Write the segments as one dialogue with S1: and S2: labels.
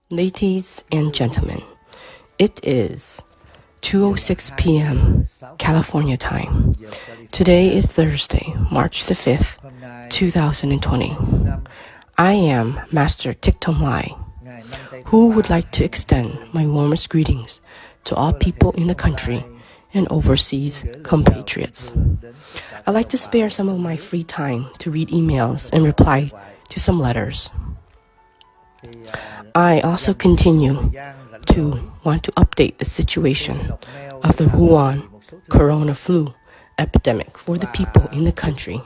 S1: Ladies and gentlemen, it is 2:06 p.m. California time. Today is Thursday, March the 5th, 2020. I am Master Thich Thong Lai, who would like to extend my warmest greetings to all people in the country and overseas compatriots. I'd like to spare some of my free time to read emails and reply to some letters. I also continue to want to update the situation of the Wuhan Corona flu epidemic for the people in the country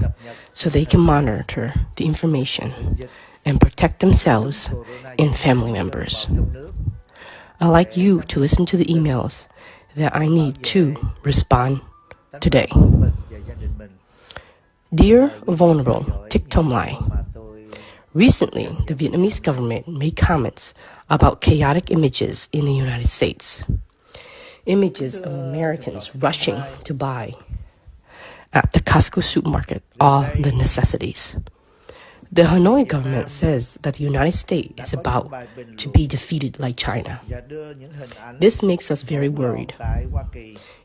S1: so they can monitor the information and protect themselves and family members. I'd like you to listen to the emails that I need to respond today. Dear Venerable Thich Thong Lai, recently, the Vietnamese government made comments about chaotic images in the United States. Images of Americans rushing to buy at the Costco supermarket all the necessities. The Hanoi government says that the United States is about to be defeated like China. This makes us very worried.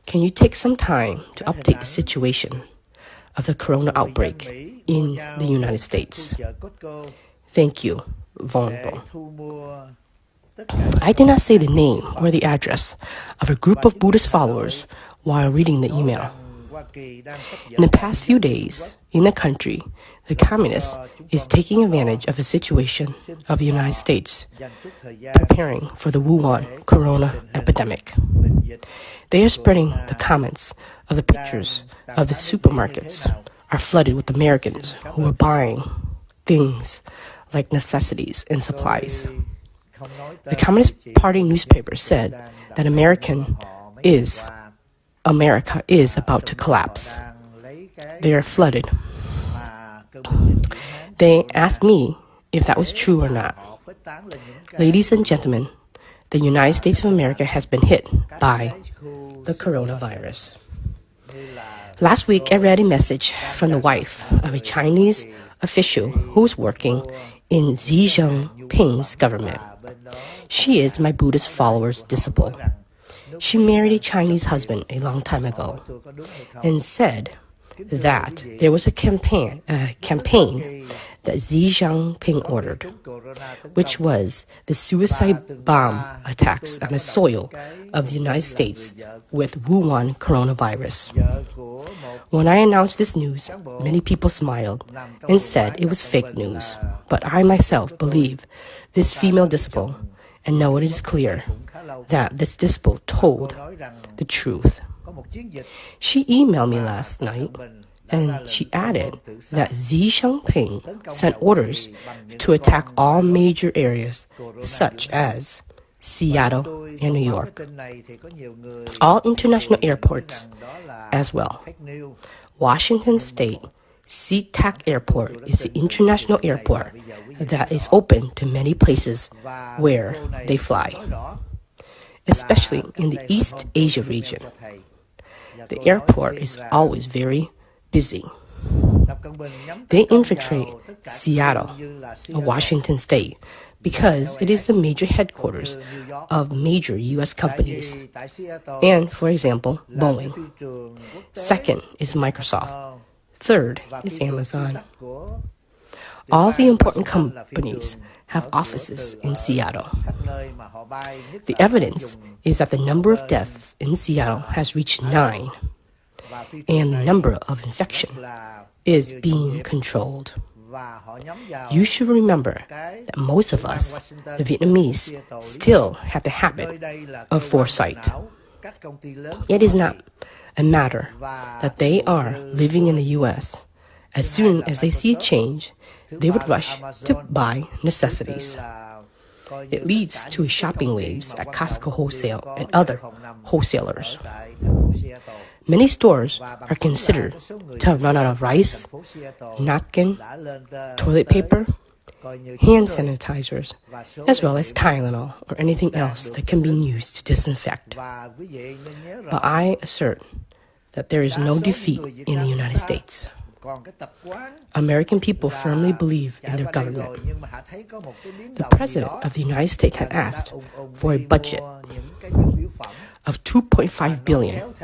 S1: Can you take some time to update the situation of the corona outbreak in the United States? Thank you, Venerable. I did not say the name or the address of a group of Buddhist followers while reading the email. In the past few days, in the country, the communist is taking advantage of the situation of the United States, preparing for the Wuhan corona epidemic. They are spreading the comments of the pictures of the supermarkets are flooded with Americans who are buying things like necessities and supplies. The Communist Party newspaper said that America is about to collapse. They are flooded. They asked me if that was true or not. Ladies and gentlemen, the United States of America has been hit by the coronavirus. Last week, I read a message from the wife of a Chinese official who's working in Xi JinPing's government. She is my Buddhist follower's disciple. She married a Chinese husband a long time ago and said that there was a campaign that Xi JinPing ordered, which was the suicide bomb attacks on the soil of the United States with Wuhan coronavirus. When I announced this news, many people smiled and said it was fake news, but I myself believe this female disciple and know it is clear that this disciple told the truth. She emailed me last night and she added that Xi JinPing sent orders to attack all major areas such as Seattle and New York, all international airports as well. Washington State SeaTac Airport is the international airport that is open to many places where they fly, especially in the East Asia region. The airport is always very busy. They infiltrate Seattle, Washington State, because it is the major headquarters of major U.S. companies, and, for example, Boeing. Second is Microsoft. Third is Amazon. All the important companies have offices in Seattle. The evidence is that the number of deaths in Seattle has reached 9, and the number of infection is being controlled. You should remember that most of us, the Vietnamese, still have the habit of foresight. It is not a matter that they are living in the U.S. As soon as they see a change, they would rush to buy necessities. It leads to shopping waves at Costco Wholesale and other wholesalers. Many stores are considered to have run out of rice, napkin, toilet paper, hand sanitizers, as well as Tylenol or anything else that can be used to disinfect. But I assert that there is no defeat in the United States. American people firmly believe in their government. The President of the United States had asked for a budget of $2.5 billion,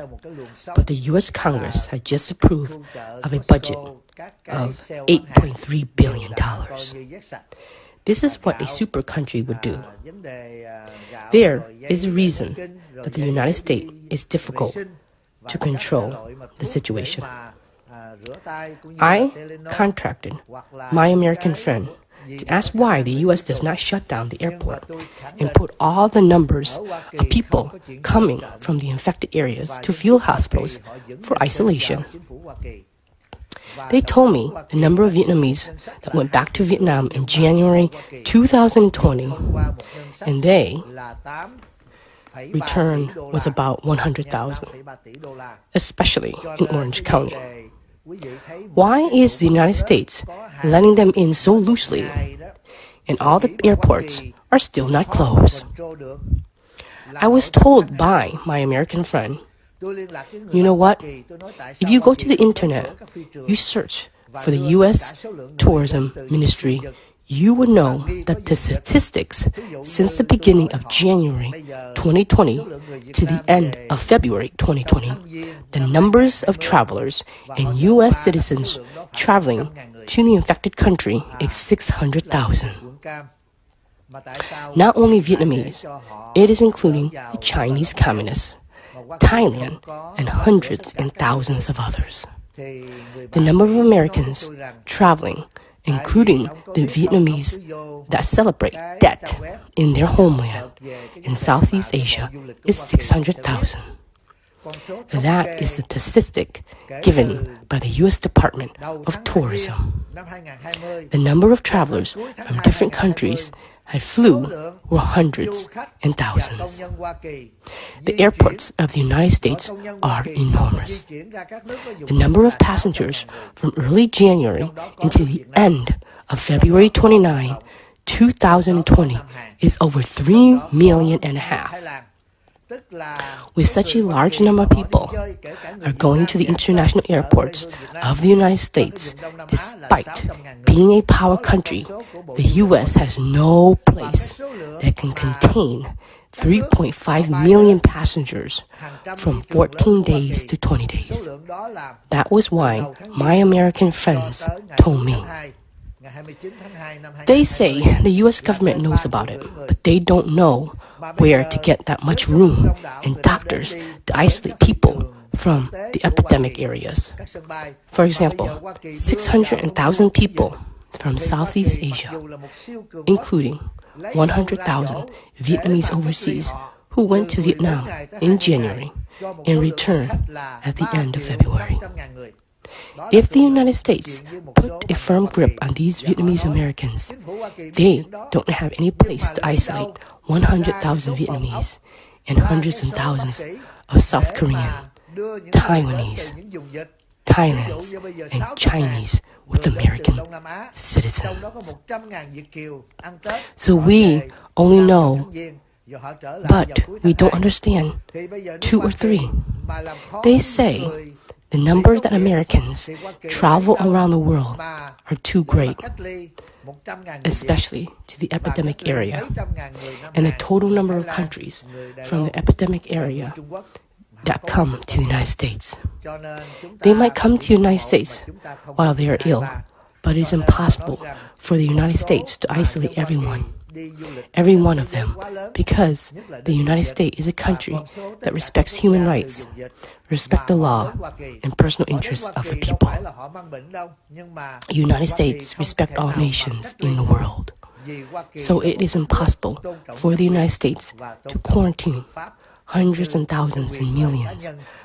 S1: but the U.S. Congress had just approved of a budget of $8.3 billion. This is what a super country would do. There is a reason that the United States is difficult to control the situation. I contacted my American friend to ask why the U.S. does not shut down the airport and put all the numbers of people coming from the infected areas to field hospitals for isolation. They told me the number of Vietnamese that went back to Vietnam in January 2020, and they returned was about 100,000, especially in Orange County. Why is the United States letting them in so loosely, and all the airports are still not closed? I was told by my American friend, you know what? If you go to the internet, you search for the U.S. Tourism Ministry, you would know that the statistics since the beginning of January 2020 to the end of February 2020, the numbers of travelers and U.S. citizens traveling to the infected country is 600,000. Not only Vietnamese, it is including the Chinese communists, Thailand, and hundreds and thousands of others. The number of Americans traveling, including the Vietnamese that celebrate death in their homeland in Southeast Asia, is 600,000. That is the statistic given by the U.S. Department of Tourism. The number of travelers from different countries had flew were hundreds and thousands. The airports of the United States are enormous. The number of passengers from early January into the end of February 29, 2020 is over 3.5 million. With such a large number of people are going to the international airports of the United States, despite being a power country, the U.S. has no place that can contain 3.5 million passengers from 14 days to 20 days. That was why my American friends told me. They say the U.S. government knows about it, but they don't know where to get that much room and doctors to isolate people from the epidemic areas. For example, 600,000 people from Southeast Asia, including 100,000 Vietnamese overseas who went to Vietnam in January and returned at the end of February. If the United States put a firm grip on these Vietnamese Americans, they don't have any place to isolate 100,000 Vietnamese and hundreds and thousands of South Korean, Taiwanese, Thailandese, and Chinese with American citizens. So we only know, but we don't understand 2 or 3. They say the number that Americans travel around the world are too great, especially to the epidemic area, and the total number of countries from the epidemic area that come to the United States. They might come to the United States while they are ill, but it is impossible for the United States to isolate every one of them, because the United States is a country that respects human rights, respects the law, and personal interests of the people. The United States respects all nations in the world. So it is impossible for the United States to quarantine hundreds and thousands and millions,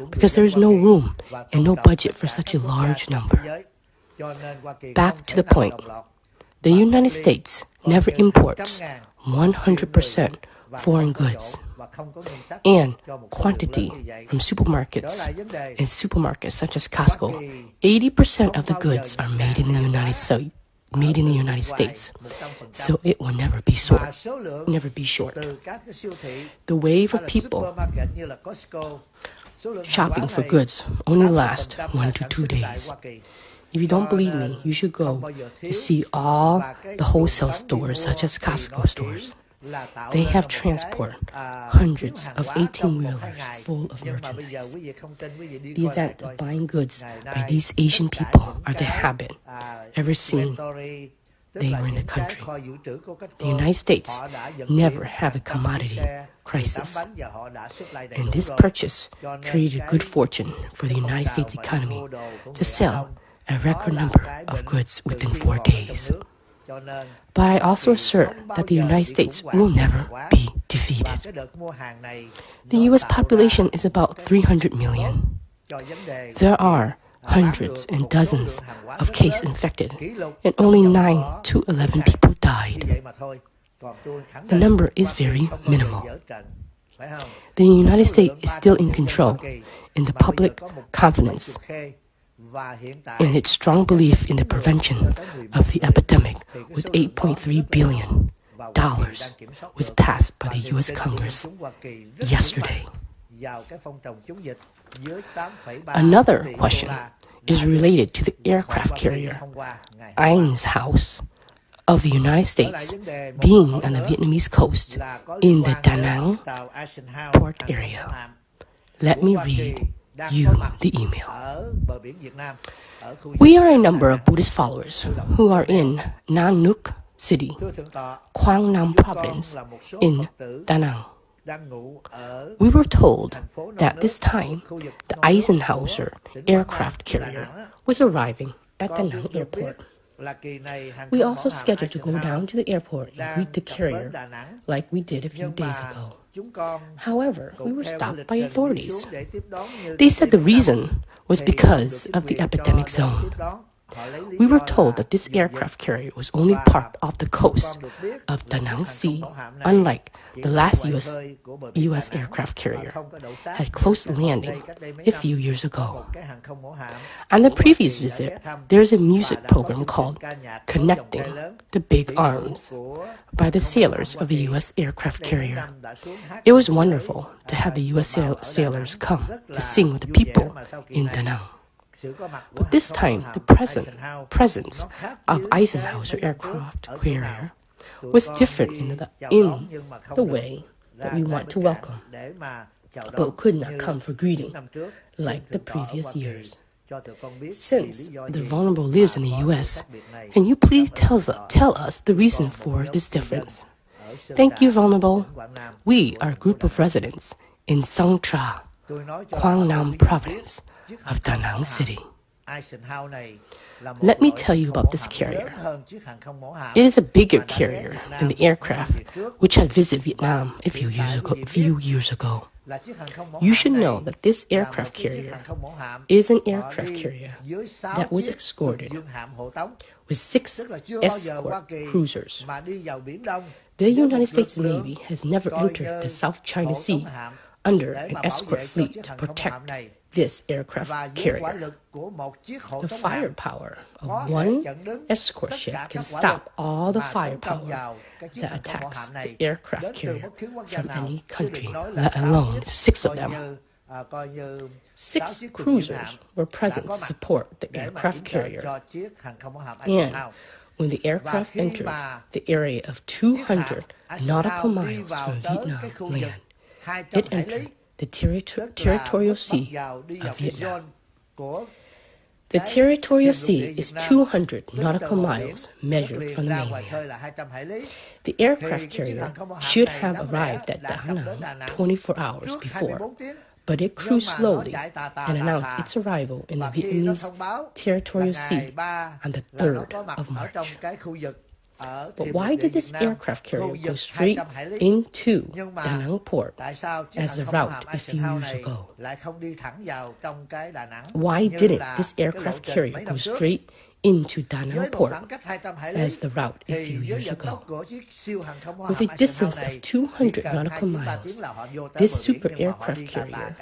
S1: because there is no room and no budget for such a large number. Back to the point. The United States never imports 100% foreign goods, and quantity from supermarkets and supermarkets such as Costco, 80% of the goods are made in the United States, so it will never be short. The wave of people shopping for goods only lasts 1 to 2 days. If you don't believe me, you should go to see all the wholesale stores, such as Costco stores. They have transport hundreds of 18-wheelers full of merchandise. The event of buying goods by these Asian people are the habit ever since they were in the country. The United States never have a commodity crisis, and this purchase created a good fortune for the United States economy to sell a record number of goods within 4 days. But I also assert that the United States will never be defeated. The U.S. population is about 300 million. There are hundreds and dozens of cases infected, and only 9 to 11 people died. The number is very minimal. The United States is still in control, and the public confidence and its strong belief in the prevention of the epidemic with $8.3 billion was passed by the U.S. Congress yesterday. Another question is related to the aircraft carrier House of the United States being on the Vietnamese coast in the Danang port area. Let me read you the email. We are a number of Buddhist followers who are in Nam Nuc City, Quang Nam Province in Danang. We were told that this time the Eisenhower aircraft carrier was arriving at Danang Airport. We also scheduled to go down to the airport and greet the carrier like we did a few days ago. However, we were stopped by authorities. They said the reason was because of the epidemic zone. We were told that this aircraft carrier was only parked off the coast of Danang Sea, unlike the last U.S. aircraft carrier had close landing a few years ago. On the previous visit, there is a music program called Connecting the Big Arms by the sailors of the U.S. aircraft carrier. It was wonderful to have the U.S. sailors come to sing with the people in Danang. But this time, the presence of Eisenhower aircraft carrier was different in the way that we want to welcome, but could not come for greeting like the previous years. Since the Venerable lives in the U.S., can you please tell us the reason for this difference? Thank you, Venerable. We are a group of residents in Song Tra, Quang Nam Province of Danang City. Let me tell you about this carrier. It is a bigger carrier than the aircraft which had visited Vietnam a few years ago. You should know that this aircraft carrier is an aircraft carrier that was escorted with 6 escort cruisers. The United States Navy has never entered the South China Sea under an escort fleet to protect this aircraft carrier. The firepower of one escort ship can stop all the firepower that attacks the aircraft carrier from any country, let alone 6 of them. 6 cruisers were present to support the aircraft carrier, and when the aircraft entered the area of 200 nautical miles from Vietnam land, it entered the territorial sea of Vietnam. The territorial sea is 200 nautical miles measured from the mainland. The aircraft carrier should have arrived at Danang 24 hours before, but it cruised slowly and announced its arrival in the Vietnamese territorial sea on the 3rd of March. But why did this aircraft carrier go straight into Danang port as the route a few years ago? Why didn't this aircraft carrier go straight into Danang port as the route a few years ago? With a distance of 200 nautical miles, this super aircraft carrier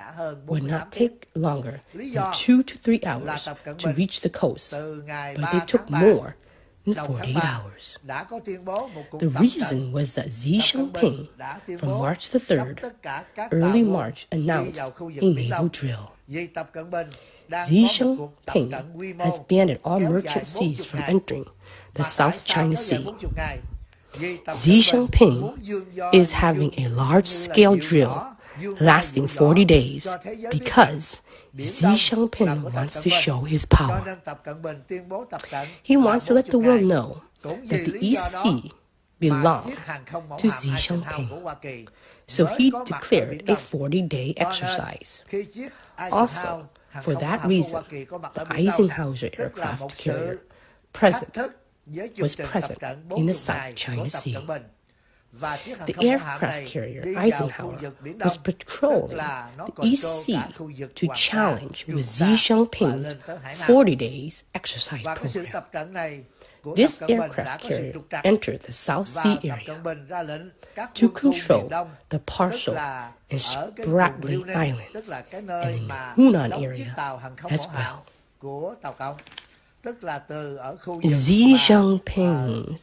S1: would not take longer than 2 to 3 hours to reach the coast, but they took more in 48 hours. The reason was that Xi JinPing, from March the 3rd, early March, announced a naval drill. Xi JinPing has banned all merchant seas from entering the South China Sea. Xi JinPing is having a large-scale drill lasting 40 days because Xi JinPing wants to show his power. He wants to let the world know that the East Sea belongs to Xi JinPing. So he declared a 40-day exercise. Also, for that reason, the Eisenhower aircraft carrier was present in the South China Sea. The aircraft carrier Eisenhower was patrolling the East Sea to challenge with Xi JinPing's 40 days exercise program. This aircraft carrier entered the South Sea area to control the partial and Spratly Islands and the Hunan area as well. Xi JinPing's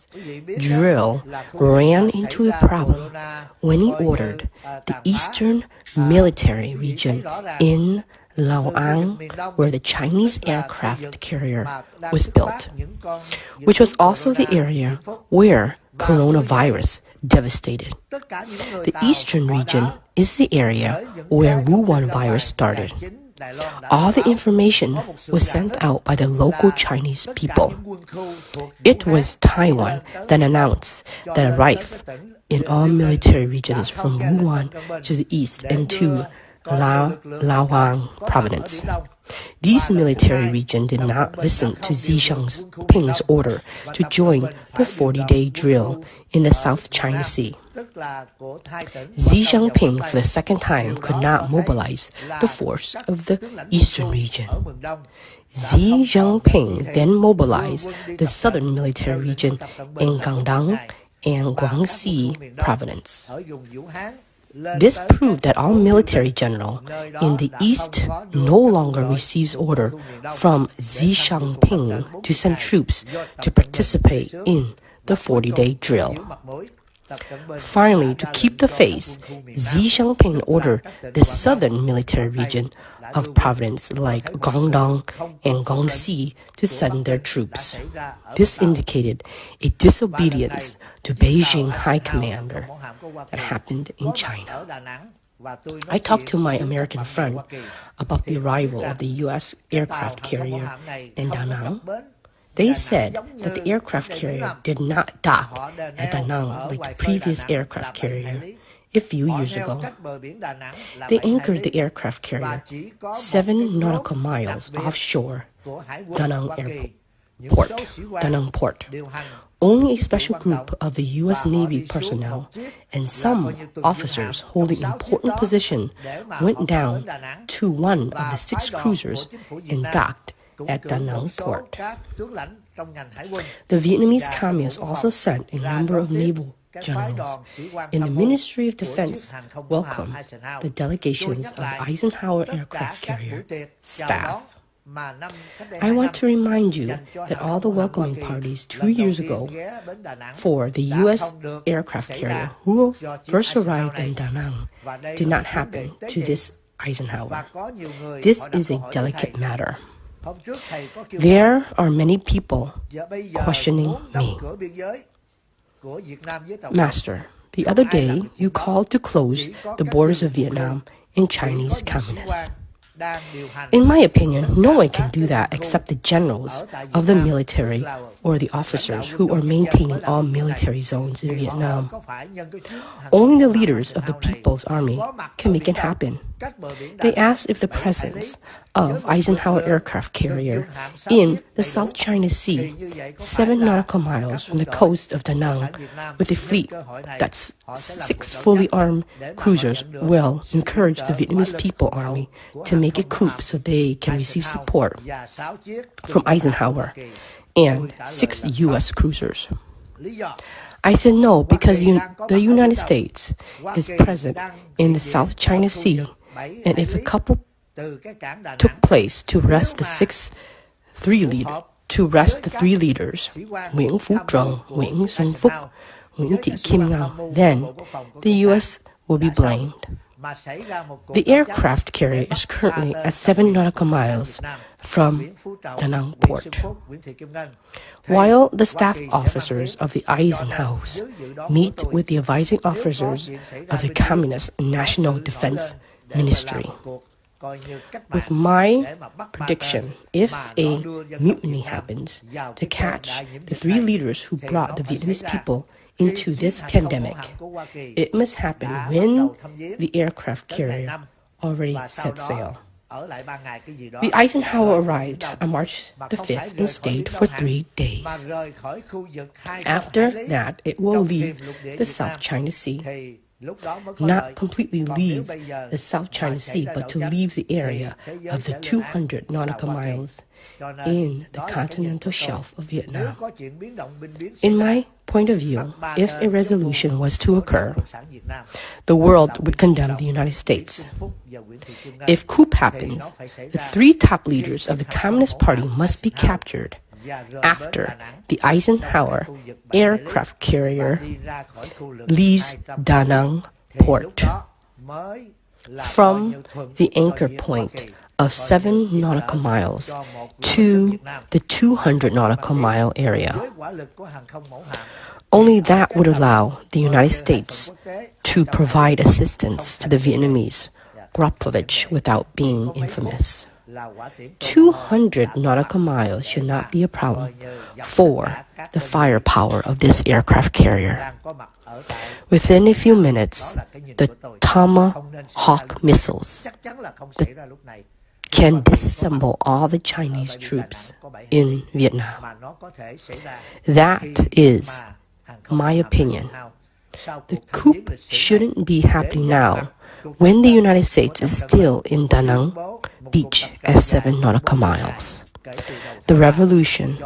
S1: drill ran into a problem when he ordered the Eastern Military Region in Laoang, where the Chinese aircraft carrier was built, which was also the area where coronavirus devastated. The Eastern region is the area where Wuhan virus started. All the information was sent out by the local Chinese people. It was Taiwan that announced that a riot in all military regions from Wuhan to the east and to Laoang province. These military regions did not listen to Xi JinPing's order to join the 40-day drill in the South China Sea. Xi JinPing, for the second time, could not mobilize the force of the eastern region. Xi JinPing then mobilized the southern military region in Danang and Guangxi province. This proved that all military general in the east no longer receives order from Xi JinPing to send troops to participate in the 40-day drill. Finally, to keep the faith, Xi JinPing ordered the southern military region of province like Guangdong and Guangxi to send their troops. This indicated a disobedience to Beijing High Commander that happened in China. I talked to my American friend about the arrival of the U.S. aircraft carrier in Danang. They said that the aircraft carrier did not dock at Danang like the previous aircraft carrier a few years ago. They anchored the aircraft carrier 7 nautical miles offshore Danang Port. Only a special group of the U.S. Navy personnel and some officers holding important positions went down to one of the 6 cruisers and docked at Danang Port. The Vietnamese Communists also sent a number of naval generals, and the Ministry of Defense welcomed the delegations of Eisenhower aircraft carrier staff. I want to remind you that all the welcoming parties 2 years ago for the U.S. aircraft carrier who first arrived in Danang did not happen to this Eisenhower. This is a delicate matter. There are many people questioning me. Master, the other day you called to close the borders of Vietnam and Chinese communists. In my opinion, no one can do that except the generals of the military or the officers who are maintaining all military zones in Vietnam. Only the leaders of the People's Army can make it happen. They asked if the presence of Eisenhower aircraft carrier in the South China Sea, 7 nautical miles from the coast of Danang, with a fleet that's 6 fully armed cruisers, will encourage the Vietnamese People Army to make a coup so they can receive support from Eisenhower and 6 U.S. cruisers. I said no, because the United States is present in the South China Sea, and if a couple took place to arrest the 3 leaders, Nguyễn Phú Trọng, Nguyễn Xuân Phúc, Nguyễn Thị Kim Ngân, then the U.S. will be blamed. The aircraft carrier is currently at 7 nautical miles from Danang port. While the staff officers of the Eisenhower meet with the advising officers of the Communist National Defense Ministry. With my prediction, if a mutiny happens, to catch the 3 leaders who brought the Vietnamese people into this pandemic, it must happen when the aircraft carrier already set sail. The Eisenhower arrived on March the 5th and stayed for 3 days. After that, it will leave the South China Sea. Not completely leave the South China Sea, but to leave the area of the 200 nautical miles in the continental shelf of Vietnam. In my point of view, if a resolution was to occur, the world would condemn the United States. If coup happens, the 3 top leaders of the Communist Party must be captured after the Eisenhower aircraft carrier leaves Danang port. From the anchor point of 7 nautical miles to the 200 nautical mile area. Only that would allow the United States to provide assistance to the Vietnamese Groplovich without being infamous. 200 nautical miles should not be a problem for the firepower of this aircraft carrier. Within a few minutes, the Tomahawk missiles can disassemble all the Chinese troops in Vietnam. That is my opinion. The coup shouldn't be happening now, when the United States is still in Danang Beach at 7 nautical miles. The revolution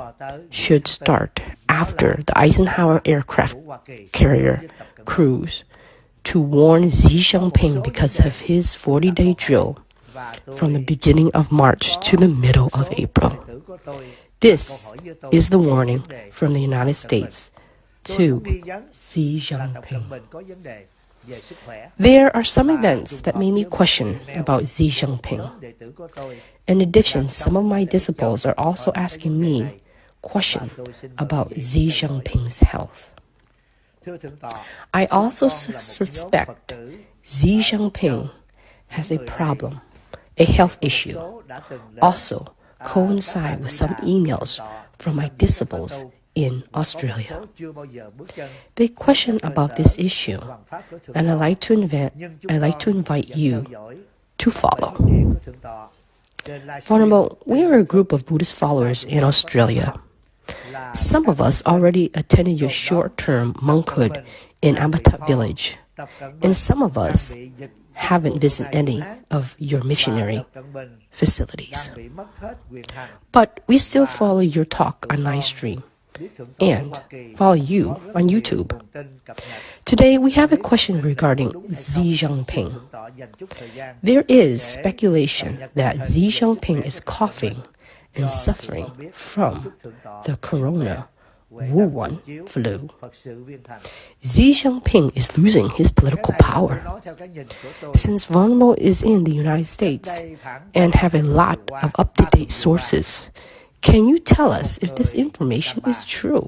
S1: should start after the Eisenhower aircraft carrier cruise to warn Xi JinPing because of his 40-day drill from the beginning of March to the middle of April. This is the warning from the United States to Xi JinPing. There are some events that made me question about Xi JinPing. In addition, some of my disciples are also asking me questions about Xi JinPing's health. I also suspect Xi JinPing has a problem, a health issue. Also coincide with some emails from my disciples in Australia. They question about this issue, and I'd like to invite you to follow. Venerable, we are a group of Buddhist followers in Australia. Some of us already attended your short-term monkhood in Amatat village, and some of us haven't visited any of your missionary facilities. But we still follow your talk on Livestream and follow you on YouTube. Today we have a question regarding Xi JinPing. There is speculation that Xi JinPing is coughing and suffering from the Corona Wuhan flu. Xi JinPing is losing his political power. Since Venerable is in the United States and have a lot of up-to-date sources, can you tell us if this information is true?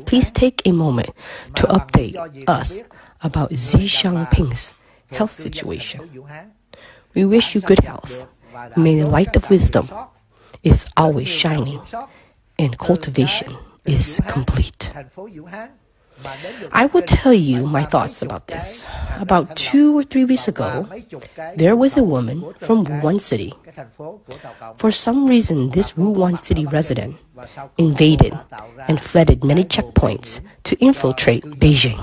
S1: Please take a moment to update us about Xi JinPing's health situation. We wish you good health. May the light of wisdom is always shining and cultivation is complete. I will tell you my thoughts about this. About 2 or 3 weeks ago, there was a woman from Wuhan City. For some reason, this Wuhan City resident invaded and flooded many checkpoints to infiltrate Beijing.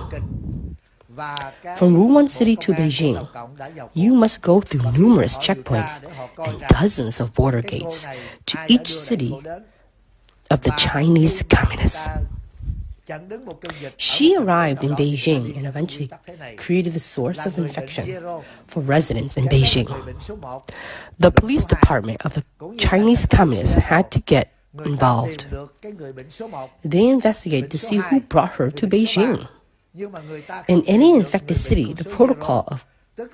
S1: From Wuhan City to Beijing, you must go through numerous checkpoints and dozens of border gates to each city of the Chinese Communists. She arrived in Beijing and eventually created the source of infection for residents in Beijing. The police department of the Chinese Communists had to get involved. They investigated to see who brought her to Beijing. In any infected city, the protocol of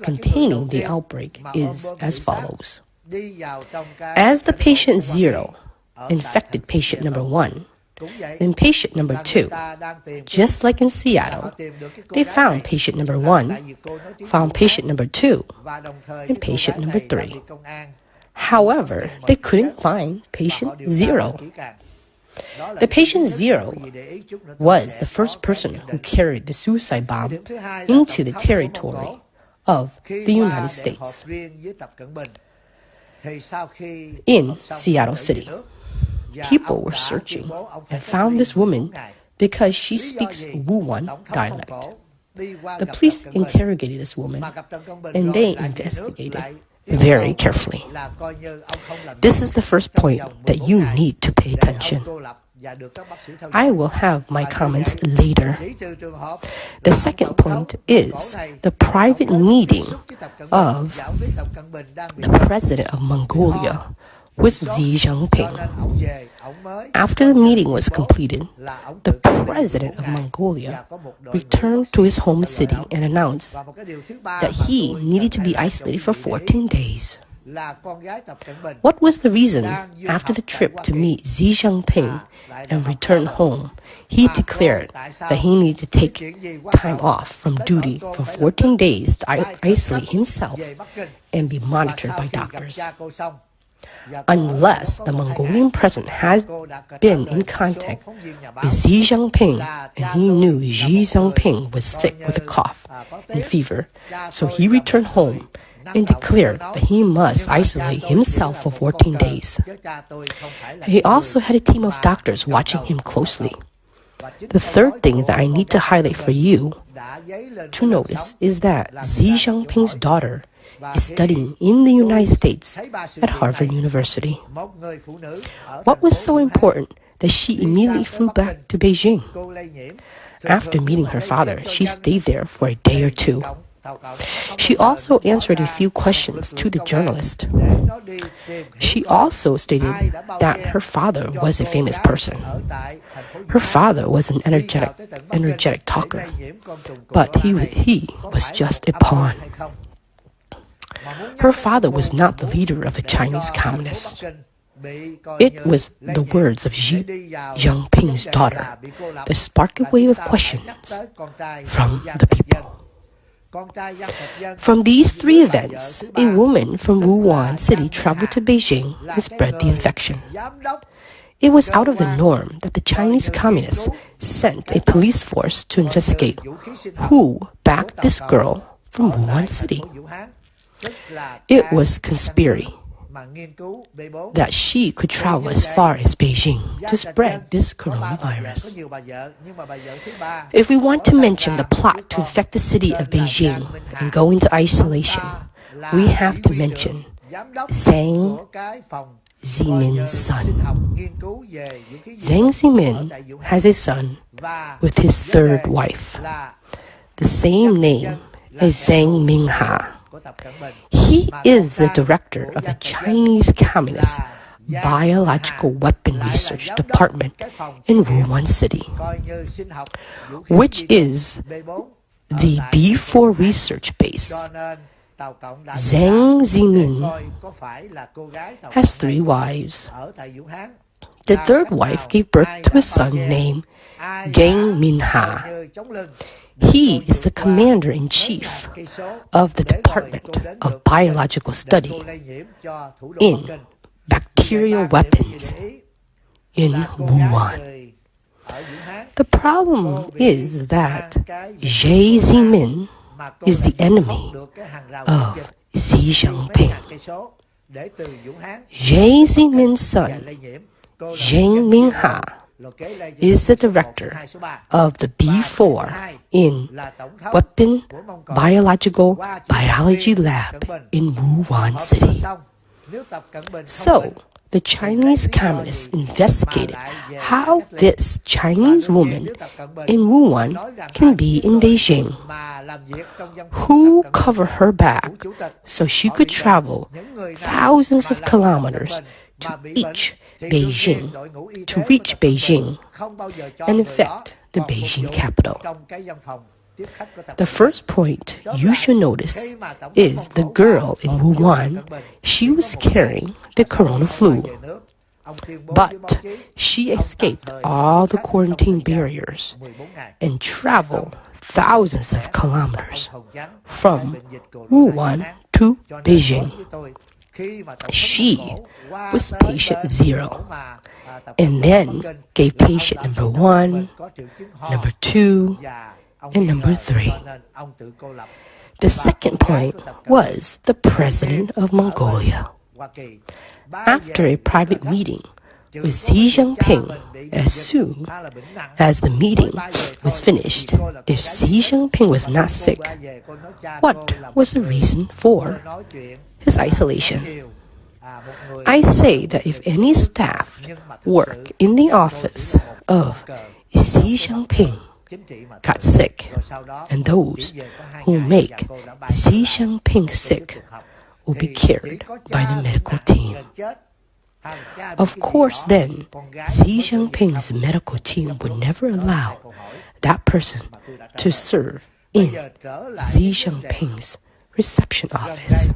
S1: containing the outbreak is as follows. As the patient 0 infected patient number 1, then patient number 2, just like in Seattle, they found patient number 1, found patient number 2, and patient number 3. However, they couldn't find patient 0. The patient 0 was the first person who carried the suicide bomb into the territory of the United States. In Seattle City, people were searching and found this woman because she speaks Wuhan dialect. The police interrogated this woman and they investigated very carefully. This is the first point that you need to pay attention. I will have my comments later. The second point is the private meeting of the President of Mongolia with Xi JinPing. After the meeting was completed, the President of Mongolia returned to his home city and announced that he needed to be isolated for 14 days. What was the reason after the trip to meet Xi JinPing and return home? He declared that he needed to take time off from duty for 14 days to isolate himself and be monitored by doctors. Unless the Mongolian president has been in contact with Xi JinPing and he knew Xi JinPing was sick with a cough and fever, so he returned home and declared that he must isolate himself for 14 days. He also had a team of doctors watching him closely. The third thing that I need to highlight for you to notice is that Xi JinPing's daughter is studying in the United States at Harvard University. What was so important that she immediately flew back to Beijing? After meeting her father, she stayed there for a day or two. She also answered a few questions to the journalist. She also stated that her father was a famous person. Her father was an energetic talker, but he was just a pawn. Her father was not the leader of the Chinese Communists. It was the words of Xi JinPing's daughter that sparked a wave of questions from the people. From these three events, a woman from Wuhan city traveled to Beijing and spread the infection. It was out of the norm that the Chinese Communists sent a police force to investigate who backed this girl from Wuhan city. It was conspiracy that she could travel as far as Beijing to spread this coronavirus. If we want to mention the plot to infect the city of Beijing and go into isolation, we have to mention Zhang Zemin's son. Zhang Zemin has a son with his third wife, the same name as Zhang Mingha. He is the director of the Chinese Communist Biological Weapon Research Department in Wuhan City, which is the B4 research base. Zhang Zemin has 3 wives. The third wife gave birth to a son named Zhang Minha. He is the commander-in-chief of the Department of Biological Study in Bacterial Weapons in Wuhan. The problem is that Xi Jinping is the enemy of Xi JinPing. Xi Jinping's son, Zhang Mingha, is the director of the B4 in Weapon Biological Biology Lab in Wuhan City. So, the Chinese Communists investigated how this Chinese woman in Wuhan can be in Beijing, who covered her back so she could travel thousands of kilometers reach Beijing and infect the Beijing capital. The first point you should notice is the girl in Wuhan. She was carrying the corona flu, but she escaped all the quarantine barriers and traveled thousands of kilometers from Wuhan to Beijing. She was patient 0 and then gave patient number 1, number 2, and number 3. The second point was the President of Mongolia. After a private meeting with Xi JinPing, as soon as the meeting was finished, if Xi JinPing was not sick, what was the reason for his isolation? I say that if any staff work in the office of Xi JinPing got sick, and those who make Xi JinPing sick will be cared by the medical team. Of course, then, Xi JinPing's medical team would never allow that person to serve in Xi JinPing's reception office.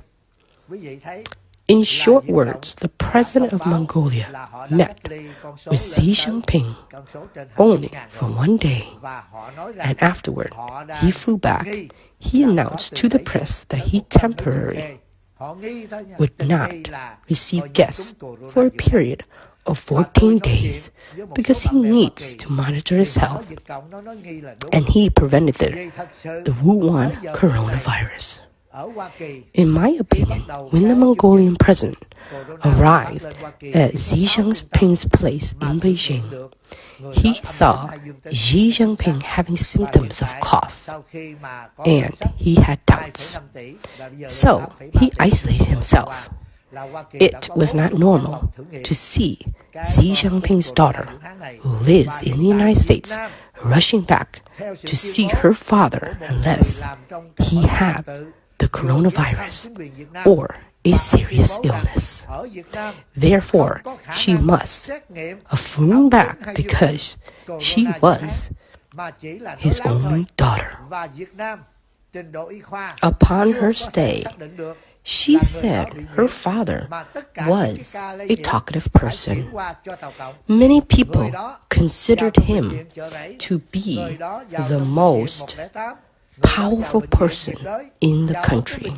S1: In short words, the President of Mongolia met with Xi JinPing only for 1 day, and afterward he flew back. He announced to the press that he temporarily would not receive guests for a period of 14 days because he needs to monitor his health, and he prevented the Wuhan coronavirus. In my opinion, when the Mongolian president arrived at Xi JinPing's place in Beijing, he saw Xi JinPing having symptoms of cough, and he had doubts. So he isolated himself. It was not normal to see Xi JinPing's daughter, who lives in the United States, rushing back to see her father unless he had the coronavirus or a serious illness. Therefore, she must have flown back because she was his only daughter. Upon her stay, she said her father was a talkative person. Many people considered him to be the most powerful person in the country.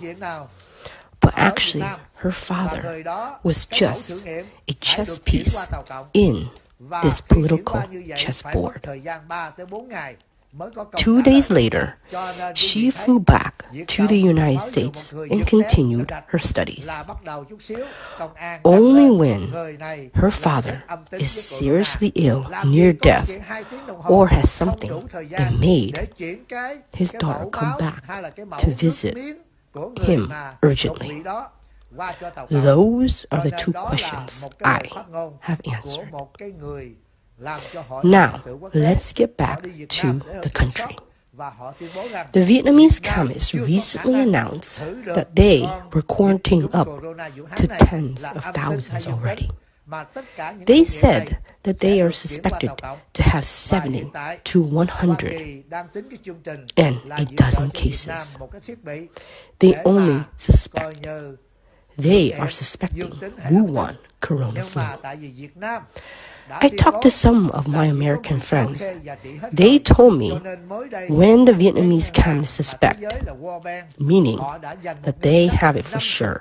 S1: But actually, her father was just a chess piece in this political chessboard. 2 days later, she flew back to the United States and continued her studies. Only when her father is seriously ill, near death, or has something that made his daughter come back to visit him urgently. Those are the 2 questions I have answered. Now, let's get back to the country. The Vietnamese Communists recently announced that they were quarantining up to tens of thousands already. They said that they are suspected to have 70 to 100 and a dozen cases. They are suspecting Wuhan corona flu. I talked to some of my American friends. They told me when the Vietnamese Communists suspect, meaning that they have it for sure.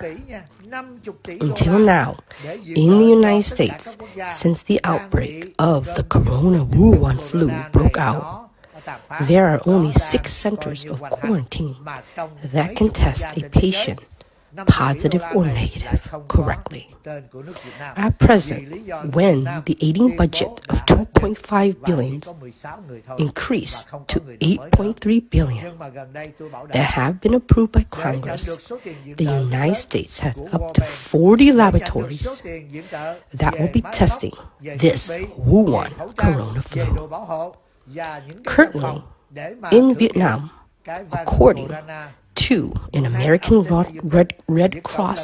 S1: Until now, in the United States, since the outbreak of the Corona Wuhan flu broke out, there are only 6 centers of quarantine that can test a patient positive or negative correctly. At present, when the aiding budget of $2.5 billion increased to $8.3 billion that have been approved by Congress, the United States has up to 40 laboratories that will be testing this Wuhan corona flu. Currently, in Vietnam, according to an American Red Cross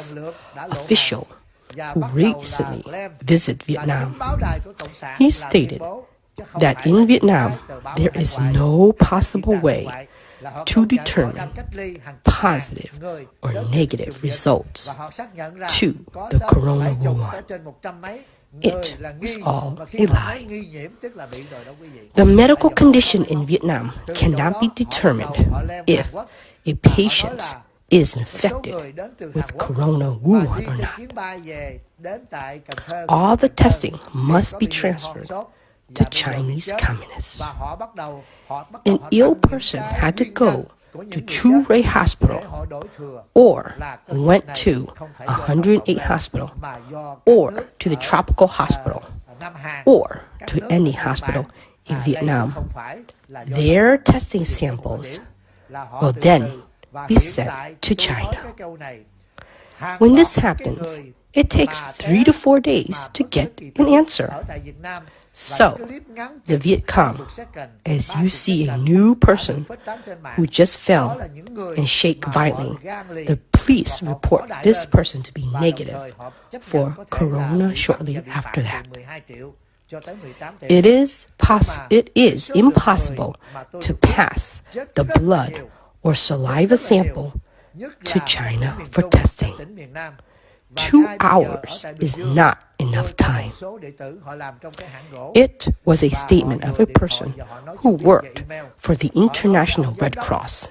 S1: official, who recently visited Vietnam. He stated that in Vietnam, there is no possible way to determine positive or negative results to the Corona Wuhan. It was all a lie. The medical condition in Vietnam cannot be determined if a patient is infected with Corona Wuhan or not. All the testing must be transferred to Chinese communists. An ill person had to go to Chu Ray Hospital or went to 108 Hospital or to the Tropical Hospital or to any hospital in Vietnam. Their testing samples will then be sent to China. When this happens, it takes 3 to 4 days to get an answer. So, the Viet Cong, as you see a new person who just fell and shake violently, the police report this person to be negative for Corona shortly after that. It is impossible to pass the blood or saliva sample to China for testing. 2 hours is not enough time. It was a statement of a person who worked for the International Red Cross.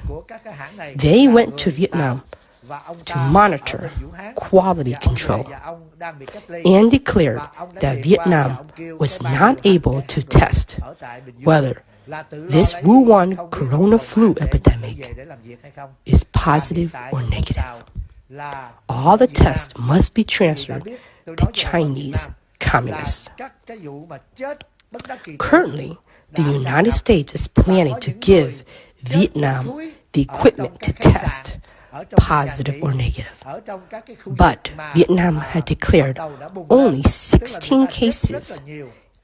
S1: They went to Vietnam to monitor quality control and declared that Vietnam was not able to test whether this Wuhan corona flu epidemic is positive or negative. All the tests must be transferred to Chinese communists. Currently, the United States is planning to give Vietnam the equipment to test positive or negative. But Vietnam had declared only 16 cases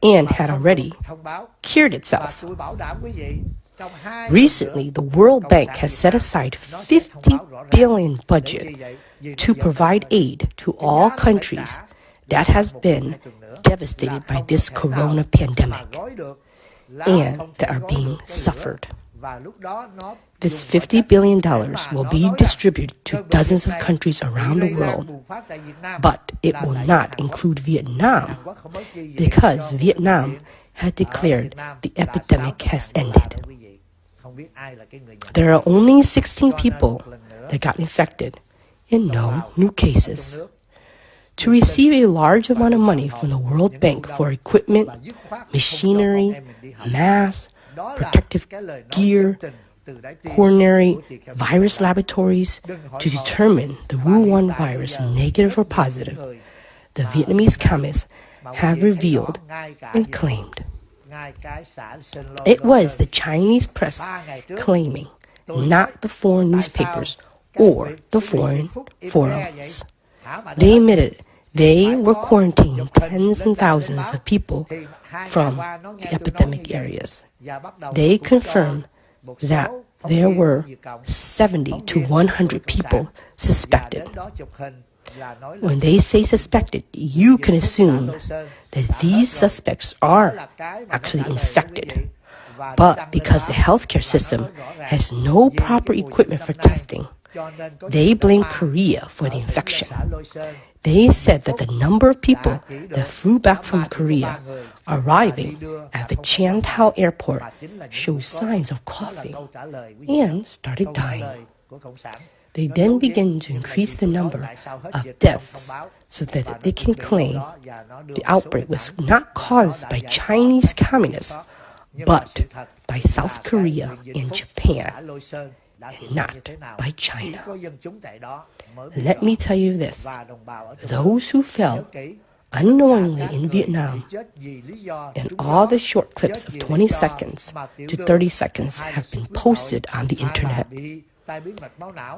S1: and had already cured itself. Recently, the World Bank has set aside $50 billion budget to provide aid to all countries that has been devastated by this corona pandemic and that are being suffered. This $50 billion will be distributed to dozens of countries around the world, but it will not include Vietnam because Vietnam had declared the epidemic has ended. There are only 16 people that got infected and no new cases. To receive a large amount of money from the World Bank for equipment, machinery, masks, protective gear, coronary virus laboratories to determine the Wuhan virus negative or positive, the Vietnamese communists have revealed and claimed. It was the Chinese press claiming, not the foreign newspapers or the foreign forums. They admitted they were quarantining tens and thousands of people from the epidemic areas. They confirmed that there were 70 to 100 people suspected. When they say suspected, you can assume that these suspects are actually infected. But because the healthcare system has no proper equipment for testing, they blame Korea for the infection. They said that the number of people that flew back from Korea arriving at the Chantal airport showed signs of coughing and started dying. They then began to increase the number of deaths so that they can claim the outbreak was not caused by Chinese communists, but by South Korea and Japan, and not by China. Let me tell you this, those who fell unknowingly in Vietnam, and all the short clips of 20 seconds to 30 seconds have been posted on the internet.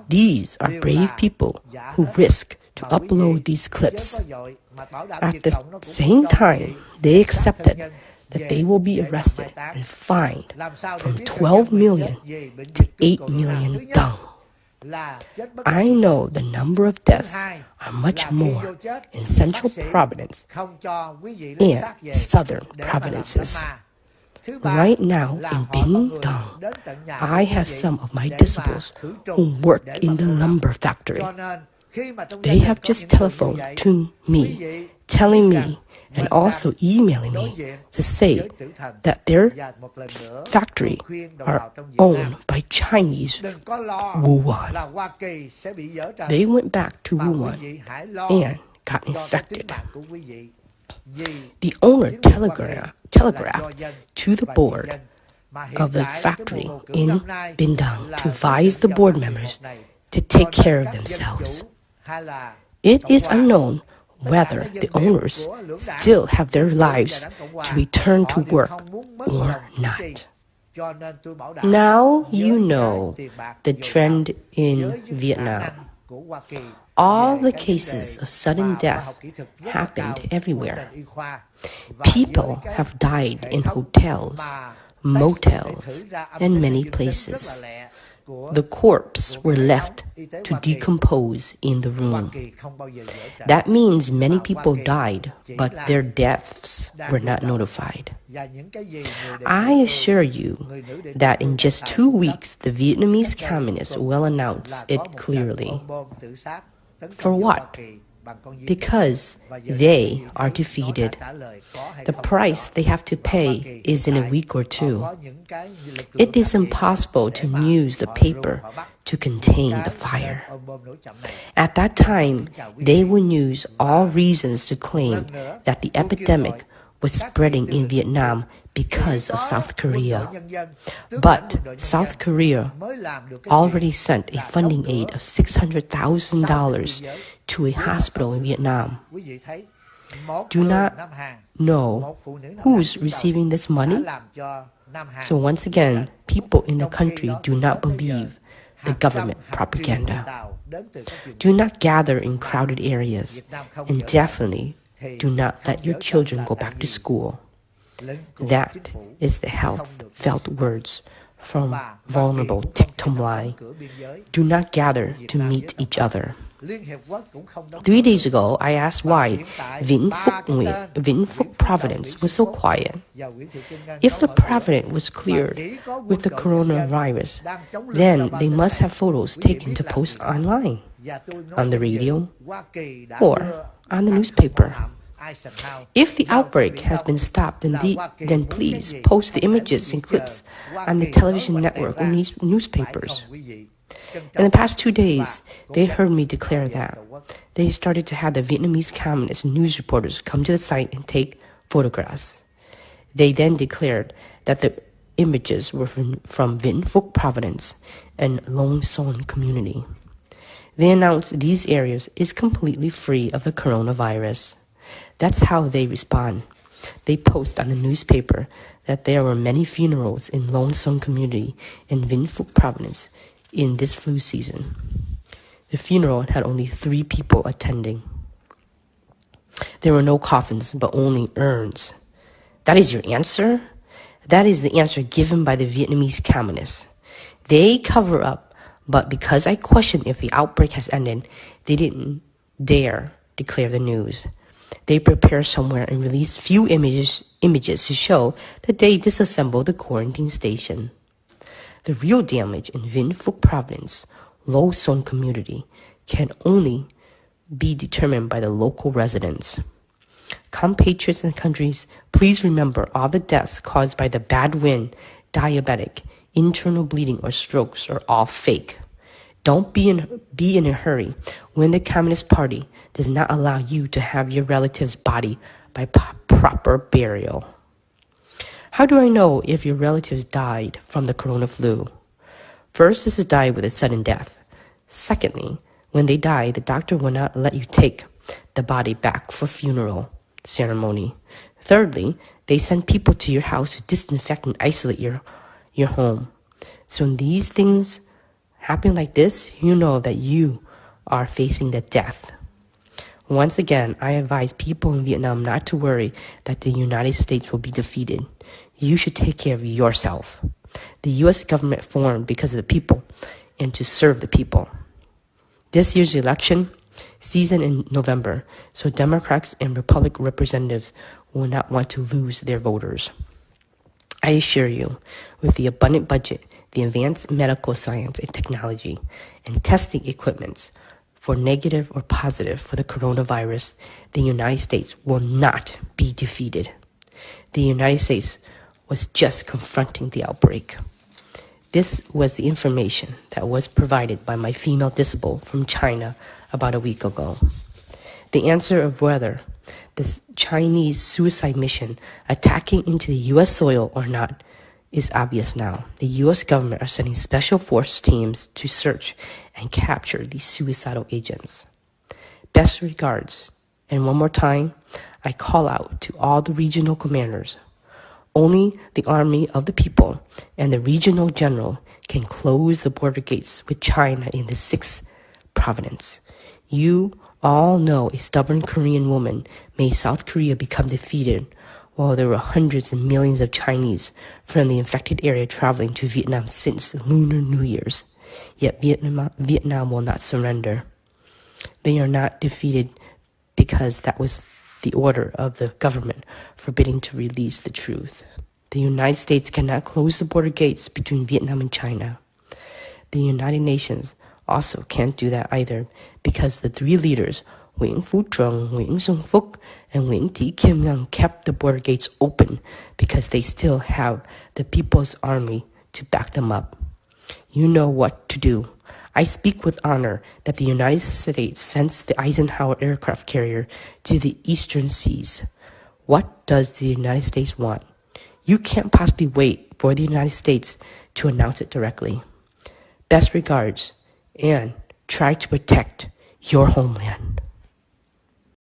S1: These are brave people who risk to upload these clips. At the same time, they accepted that they will be arrested and fined from 12 million to 8 million dong. I know the number of deaths are much more in Central Province and Southern provinces. Right now in Renton, I have some of my disciples who work in the lumber factory. They have just telephoned to me, telling me and also emailing me to say that their factory are owned by Chinese Wuhan. They went back to Wuhan and got infected. The owner telegraphed to the board of the factory in Danang to advise the board members to take care of themselves. It is unknown whether the owners still have their lives to return to work or not. Now you know the trend in Vietnam. All the cases of sudden death happened everywhere. People have died in hotels, motels, and many places. The corpses were left to decompose in the room. That means many people died, but their deaths were not notified. I assure you that in just 2 weeks, the Vietnamese communists will announce it clearly. For what? Because they are defeated. The price they have to pay is in a week or 2. It is impossible to use the paper to contain the fire. At that time, they will use all reasons to claim that the epidemic was spreading in Vietnam because of South Korea. But South Korea already sent a funding aid of $600,000 to a hospital in Vietnam. Do not know who's receiving this money. So once again, people in the country do not believe the government propaganda. Do not gather in crowded areas, and definitely do not let your children go back to school. That is the health-felt words from Venerable Thich Thong Lai. Do not gather to meet each other. 3 days ago, I asked why Vĩnh Phúc province was so quiet. If the province was cleared with the coronavirus, then they must have photos taken to post online, on the radio, or on the newspaper. If the outbreak has been stopped, then please post the images and clips on the television network or newspapers. In the past 2 days, they heard me declare that. They started to have the Vietnamese Communist news reporters come to the site and take photographs. They then declared that the images were from Vĩnh Phúc province and Long Son community. They announced these areas is completely free of the coronavirus. That's how they respond. They post on the newspaper that there were many funerals in Long Son community in Vĩnh Phúc province in this flu season. The funeral had only 3 people attending. There were no coffins, but only urns. That is your answer? That is the answer given by the Vietnamese communists. They cover up, but because I questioned if the outbreak has ended, they didn't dare declare the news. They prepare somewhere and release few images to show that they disassembled the quarantine station. The real damage in Vĩnh Phúc province, Long Son community, can only be determined by the local residents. Compatriots and countries, please remember all the deaths caused by the bad wind, diabetic, internal bleeding, or strokes are all fake. Don't be in a hurry when the Communist Party does not allow you to have your relative's body by proper burial. How do I know if your relatives died from the corona flu? First is to die with a sudden death. Secondly, when they die, the doctor will not let you take the body back for funeral ceremony. Thirdly, they send people to your house to disinfect and isolate your home. So when these things happen like this, you know that you are facing the death. Once again, I advise people in Vietnam not to worry that the United States will be defeated. You should take care of yourself. The U.S. government formed because of the people and to serve the people. This year's election season in November, so Democrats and Republican representatives will not want to lose their voters. I assure you, with the abundant budget, the advanced medical science and technology, and testing equipments for negative or positive for the coronavirus, the United States will not be defeated. The United States was just confronting the outbreak. This was the information that was provided by my female disciple from China about a week ago. The answer of whether the Chinese suicide mission attacking into the U.S. soil or not is obvious now. The U.S. government are sending special force teams to search and capture these suicidal agents. Best regards, and one more time, I call out to all the regional commanders. Only the army of the people and the regional general can close the border gates with China in the 6th province. You all know a stubborn Korean woman made South Korea become defeated while there were hundreds and millions of Chinese from the infected area traveling to Vietnam since Lunar New Year's. Yet Vietnam will not surrender. They are not defeated because that was the order of the government forbidding to release the truth. The United States cannot close the border gates between Vietnam and China. The United Nations also can't do that either because the 3 leaders, Nguyễn Phú Trọng, Nguyễn Xuân Phúc, and Nguyễn Thị Kim Ngân, kept the border gates open because they still have the People's Army to back them up. You know what to do. I speak with honor that the United States sends the Eisenhower aircraft carrier to the eastern seas. What does the United States want? You can't possibly wait for the United States to announce it directly. Best regards, and try to protect your homeland.